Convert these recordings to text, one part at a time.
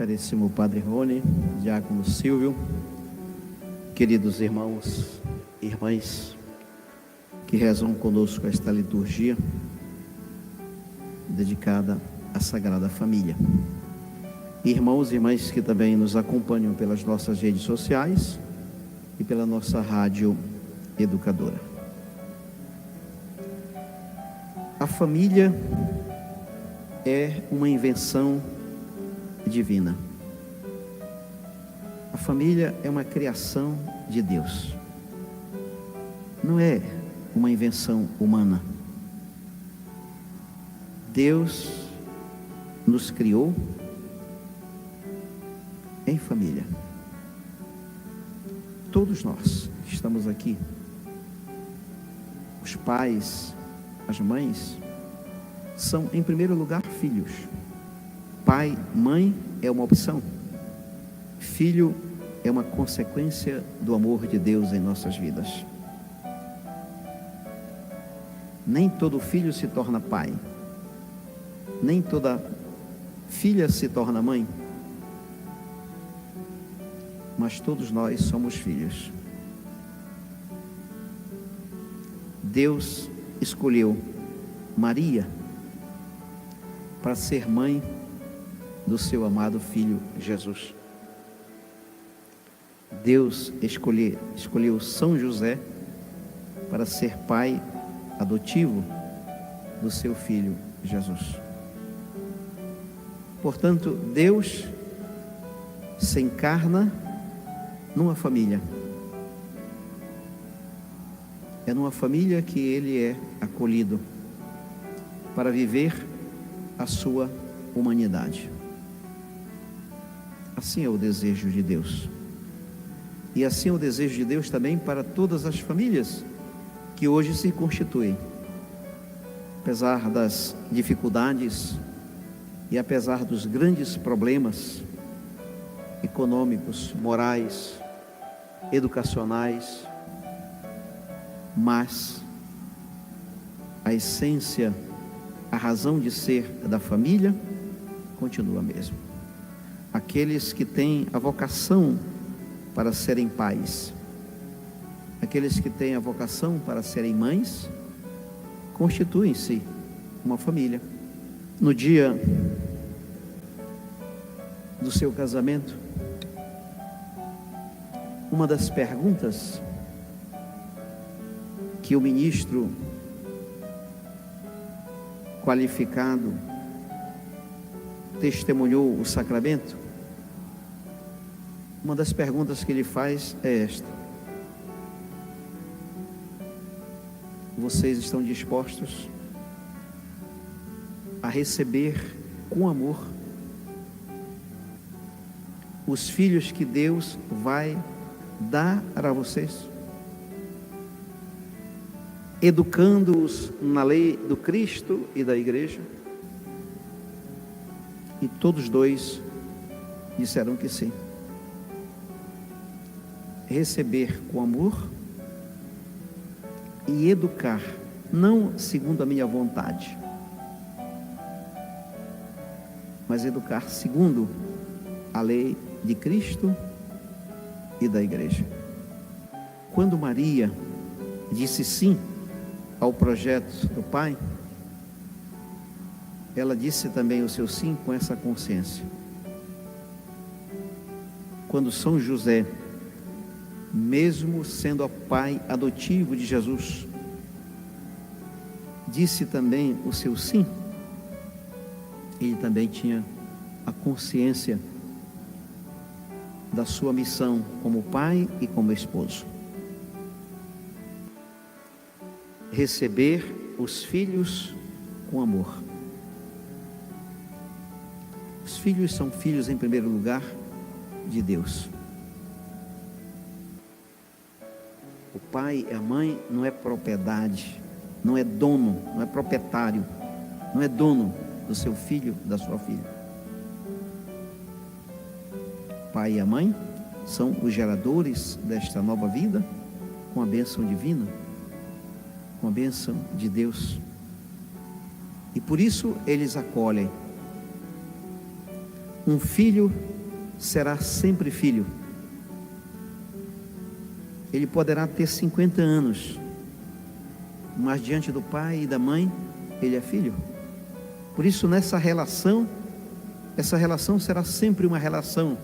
Caríssimo Padre Rony, Diácono Silvio, queridos irmãos e irmãs que rezam conosco esta liturgia dedicada à Sagrada Família. Irmãos e irmãs que também nos acompanham pelas nossas redes sociais e pela nossa rádio educadora. A família é uma invenção divina. A família é uma criação de Deus. Não é uma invenção humana. Deus nos criou em família. Todos nós que estamos aqui, os pais, as mães, são em primeiro lugar filhos. Pai, mãe é uma opção. Filho é uma consequência do amor de Deus em nossas vidas. Nem todo filho se torna pai. Nem toda filha se torna mãe. Mas todos nós somos filhos. Deus escolheu Maria para ser mãe do seu amado Filho Jesus. Deus escolheu São José para ser pai adotivo do seu Filho Jesus. Portanto, Deus se encarna numa família. É numa família que ele é acolhido para viver a sua humanidade. Assim é o desejo de Deus. E assim é o desejo de Deus também para todas as famílias que hoje se constituem. Apesar das dificuldades e apesar dos grandes problemas econômicos, morais, educacionais, mas a essência, a razão de ser da família continua a mesma. Aqueles que têm a vocação para serem pais, aqueles que têm a vocação para serem mães, constituem-se uma família. No dia do seu casamento, uma das perguntas que o ministro qualificado testemunhou o sacramento, uma das perguntas que ele faz é esta: vocês estão dispostos a receber com amor os filhos que Deus vai dar a vocês, educando-os na lei do Cristo e da Igreja? E todos dois disseram que sim. Receber com amor e educar, não segundo a minha vontade, mas educar segundo a lei de Cristo e da Igreja. Quando Maria disse sim ao projeto do Pai, ela disse também o seu sim com essa consciência. Quando São José, mesmo sendo o pai adotivo de Jesus, disse também o seu sim, ele também tinha a consciência da sua missão como pai e como esposo. Receber os filhos com amor. Os filhos são filhos em primeiro lugar de Deus. O pai e a mãe não é propriedade, não é dono, não é proprietário, não é dono do seu filho, da sua filha. O pai e a mãe são os geradores desta nova vida com a bênção divina, com a bênção de Deus. E por isso eles acolhem. Um filho será sempre filho. Ele poderá ter 50 anos, mas diante do pai e da mãe, ele é filho. Por isso, essa relação será sempre uma relação,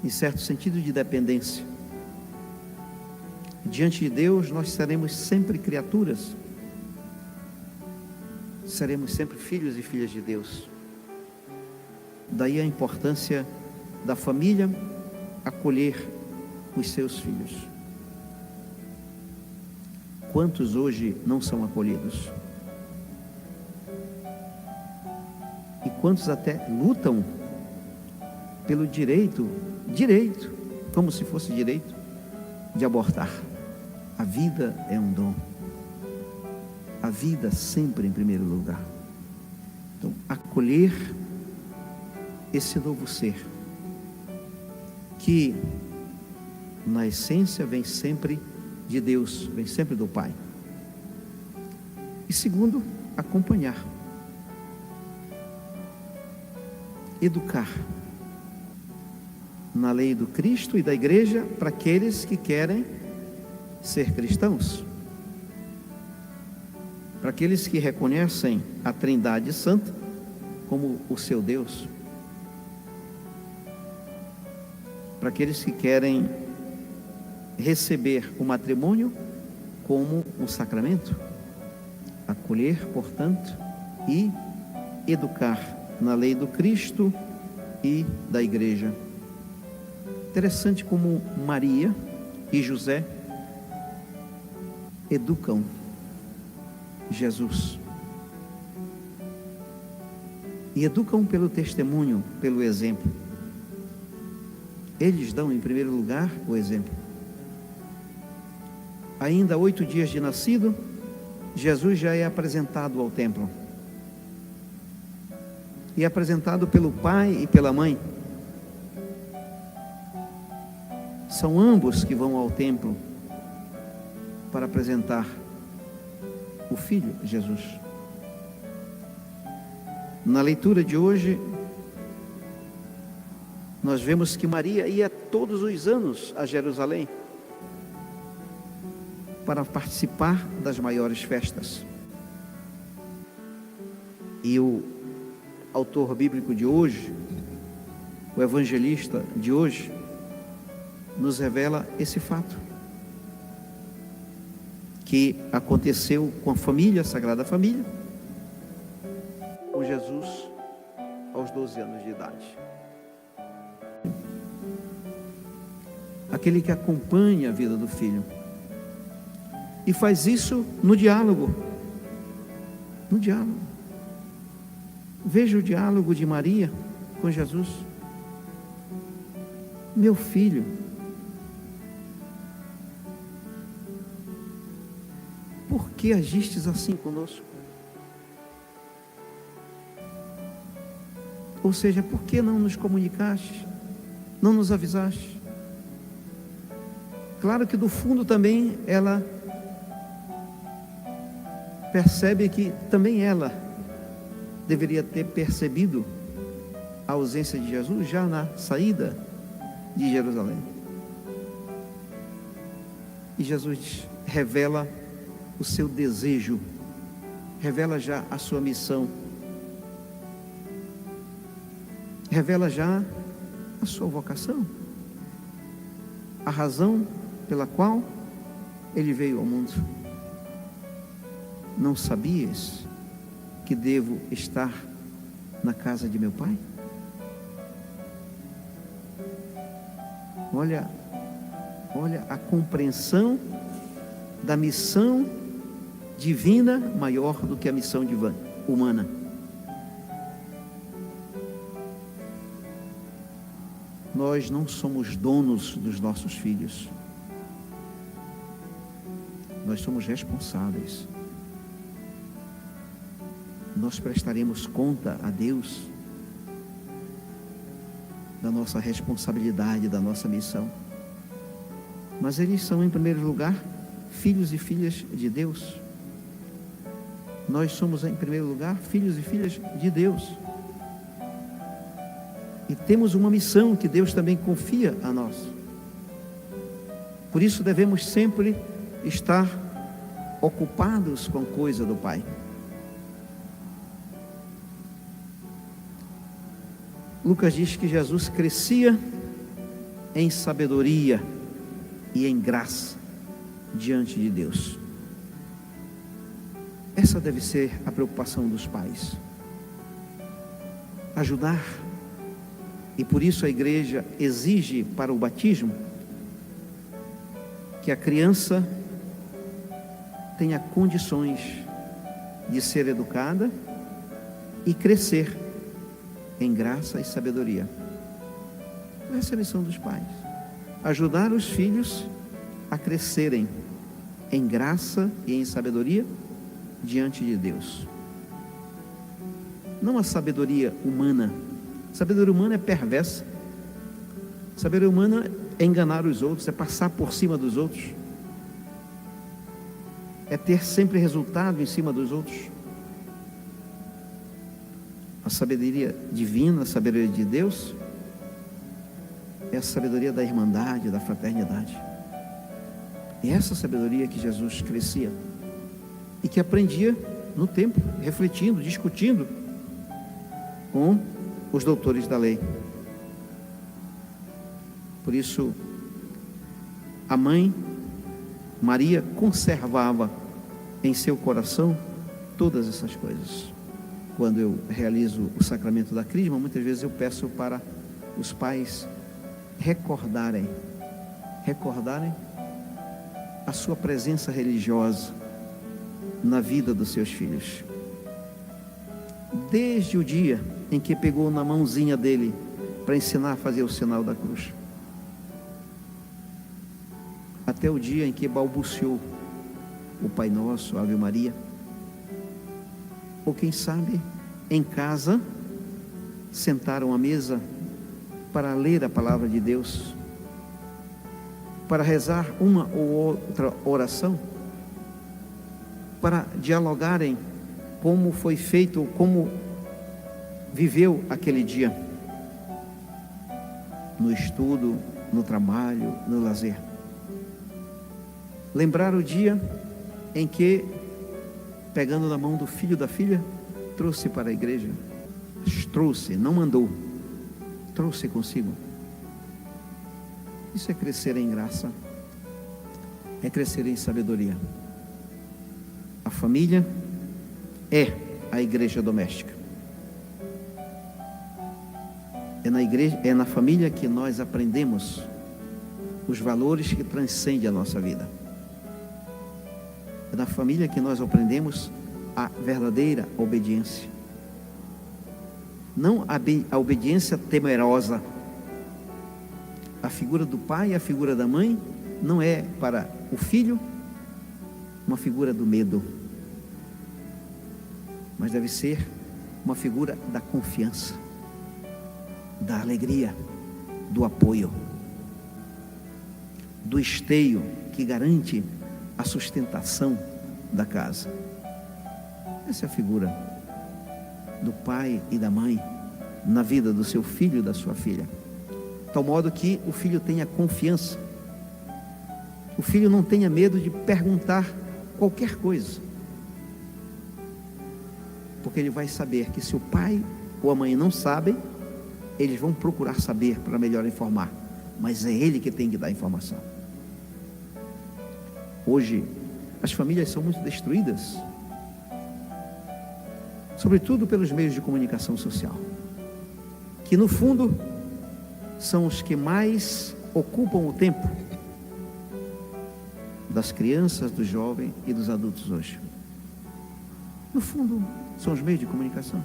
em certo sentido, de dependência. Diante de Deus, nós seremos sempre criaturas, seremos sempre filhos e filhas de Deus. Daí a importância da família acolher os seus filhos. Quantos hoje não são acolhidos? E quantos até lutam pelo direito, como se fosse direito, de abortar. A vida é um dom. A vida sempre em primeiro lugar. Então, acolher esse novo ser, que na essência vem sempre de Deus, vem sempre do Pai. E segundo, acompanhar, educar na lei do Cristo e da igreja para aqueles que querem ser cristãos, para aqueles que reconhecem a Trindade Santa como o seu Deus, para aqueles que querem receber o matrimônio como um sacramento. Acolher, portanto, e educar na lei do Cristo e da igreja. Interessante como Maria e José educam Jesus. E educam pelo testemunho, pelo exemplo. Eles dão em primeiro lugar o exemplo. Ainda 8 dias de nascido, Jesus já é apresentado ao templo. E é apresentado pelo pai e pela mãe. São ambos que vão ao templo para apresentar o filho Jesus. Na leitura de hoje, nós vemos que Maria ia todos os anos a Jerusalém para participar das maiores festas. E o autor bíblico de hoje, o evangelista de hoje, nos revela esse fato, que aconteceu com a família, a Sagrada Família, com Jesus aos 12 anos de idade. Aquele que acompanha a vida do filho e faz isso no diálogo. No diálogo. Veja o diálogo de Maria com Jesus. Meu filho, por que agistes assim conosco? Ou seja, por que não nos comunicaste? Não nos avisaste? Claro que do fundo também ela percebe que também ela deveria ter percebido a ausência de Jesus já na saída de Jerusalém. E Jesus revela o seu desejo, revela já a sua missão, revela já a sua vocação, a razão pela qual ele veio ao mundo. Não sabias que devo estar na casa de meu pai? Olha a compreensão da missão divina maior do que a missão humana. Nós não somos donos dos nossos filhos. Nós somos responsáveis. Nós prestaremos conta a Deus da nossa responsabilidade, da nossa missão. Mas eles são, em primeiro lugar, filhos e filhas de Deus. Nós somos, em primeiro lugar, filhos e filhas de Deus. E temos uma missão que Deus também confia a nós. Por isso devemos sempre estar ocupados com a coisa do Pai. Lucas diz que Jesus crescia em sabedoria e em graça diante de Deus. Essa deve ser a preocupação dos pais. Ajudar. E por isso a igreja exige para o batismo que a criança tenha condições de ser educada e crescer em graça e sabedoria. Essa é a missão dos pais. Ajudar os filhos a crescerem em graça e em sabedoria diante de Deus. Não a sabedoria humana. A sabedoria humana é perversa. A sabedoria humana é enganar os outros, é passar por cima dos outros, é ter sempre resultado em cima dos outros. A sabedoria divina, a sabedoria de Deus, é a sabedoria da irmandade, da fraternidade. E essa sabedoria que Jesus crescia e que aprendia no tempo, refletindo, discutindo com os doutores da lei. Por isso, a mãe Maria conservava em seu coração todas essas coisas. Quando eu realizo o sacramento da crisma, muitas vezes eu peço para os pais recordarem a sua presença religiosa na vida dos seus filhos. Desde o dia em que pegou na mãozinha dele para ensinar a fazer o sinal da cruz, até o dia em que balbuciou o Pai Nosso, Ave Maria, ou quem sabe em casa sentaram à mesa para ler a palavra de Deus, para rezar uma ou outra oração, para dialogarem como foi feito, como viveu aquele dia, no estudo, no trabalho, no lazer. Lembrar o dia em que, pegando na mão do filho da filha, trouxe para a igreja. Trouxe, não mandou, trouxe consigo. Isso é crescer em graça, é crescer em sabedoria. A família é a igreja doméstica. É na família que nós aprendemos os valores que transcendem a nossa vida. É na família que nós aprendemos a verdadeira obediência. Não a obediência temerosa. A figura do pai e a figura da mãe não é para o filho uma figura do medo, mas deve ser uma figura da confiança, da alegria, do apoio, do esteio que garante a sustentação da casa. Essa é a figura do pai e da mãe na vida do seu filho e da sua filha, de tal modo que o filho tenha confiança, o filho não tenha medo de perguntar qualquer coisa, porque ele vai saber que se o pai ou a mãe não sabem, eles vão procurar saber para melhor informar, mas é ele que tem que dar a informação. Hoje as famílias são muito destruídas, sobretudo pelos meios de comunicação social, que no fundo são os que mais ocupam o tempo das crianças, dos jovens e dos adultos hoje. No fundo são os meios de comunicação.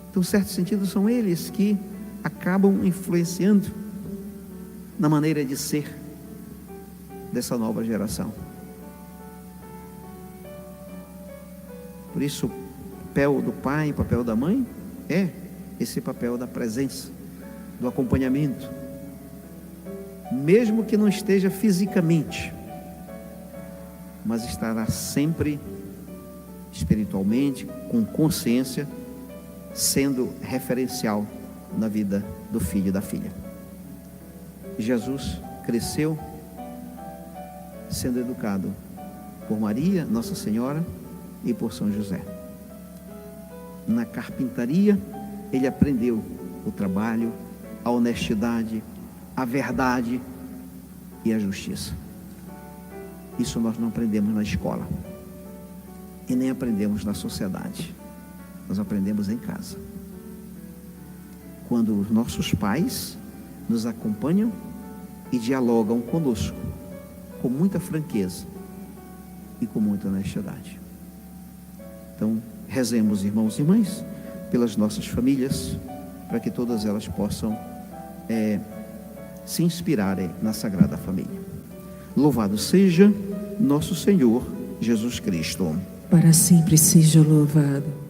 Então, em certo sentido, são eles que acabam influenciando na maneira de ser dessa nova geração. Por isso, o papel do pai, o papel da mãe é esse papel da presença, do acompanhamento, mesmo que não esteja fisicamente, mas estará sempre espiritualmente, com consciência, sendo referencial na vida do filho e da filha. Jesus cresceu sendo educado por Maria, Nossa Senhora, e por São José. Na carpintaria, ele aprendeu o trabalho, a honestidade, a verdade e a justiça. Isso nós não aprendemos na escola e nem aprendemos na sociedade. Nós aprendemos em casa. Quando os nossos pais nos acompanham e dialogam conosco com muita franqueza e com muita honestidade. Então, rezemos, irmãos e irmãs, pelas nossas famílias, para que todas elas possam se inspirarem na Sagrada Família. Louvado seja nosso Senhor Jesus Cristo. Para sempre seja louvado.